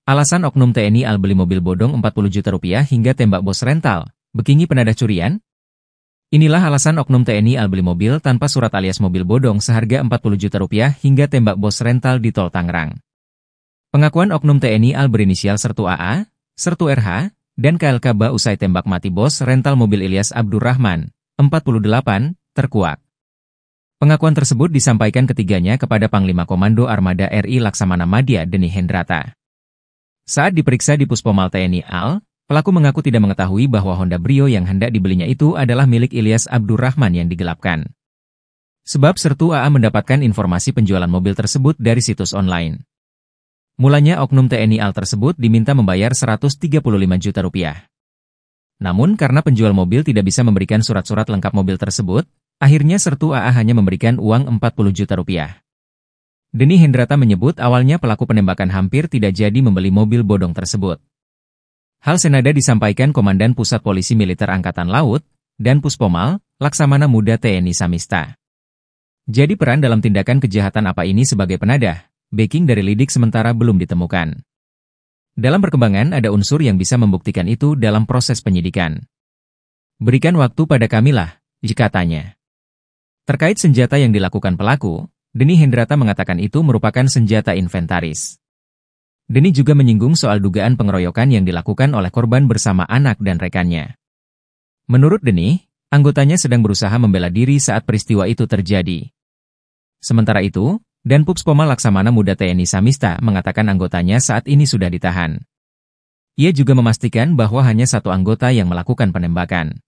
Alasan oknum TNI Al beli mobil bodong 40 juta rupiah hingga tembak bos rental, bekingi penadah curian? Inilah alasan oknum TNI Al beli mobil tanpa surat alias mobil bodong seharga 40 juta rupiah hingga tembak bos rental di Tol Tangerang. Pengakuan oknum TNI Al berinisial Sertu AA, Sertu RH, dan KLK Ba usai tembak mati bos rental mobil Ilyas Abdurrahman, 48, terkuak. Pengakuan tersebut disampaikan ketiganya kepada Panglima Komando Armada RI Laksamana Madya Deni Hendrata. Saat diperiksa di Puspomal TNI Al, pelaku mengaku tidak mengetahui bahwa Honda Brio yang hendak dibelinya itu adalah milik Ilyas Abdurrahman yang digelapkan. Sebab Sertu AA mendapatkan informasi penjualan mobil tersebut dari situs online. Mulanya oknum TNI Al tersebut diminta membayar 135 juta rupiah. Namun karena penjual mobil tidak bisa memberikan surat-surat lengkap mobil tersebut, akhirnya Sertu AA hanya memberikan uang 40 juta rupiah. Deni Hendrata menyebut awalnya pelaku penembakan hampir tidak jadi membeli mobil bodong tersebut. Hal senada disampaikan Komandan Pusat Polisi Militer Angkatan Laut, dan Puspomal, Laksamana Muda TNI Samista. Jadi peran dalam tindakan kejahatan apa ini sebagai penadah, backing dari lidik sementara belum ditemukan. Dalam perkembangan ada unsur yang bisa membuktikan itu dalam proses penyidikan. Berikan waktu pada kamilah, katanya. Terkait senjata yang dilakukan pelaku, Deni Hendrata mengatakan itu merupakan senjata inventaris. Deni juga menyinggung soal dugaan pengeroyokan yang dilakukan oleh korban bersama anak dan rekannya. Menurut Deni, anggotanya sedang berusaha membela diri saat peristiwa itu terjadi. Sementara itu, Danpuspomal Laksamana Muda TNI Samista mengatakan anggotanya saat ini sudah ditahan. Ia juga memastikan bahwa hanya satu anggota yang melakukan penembakan.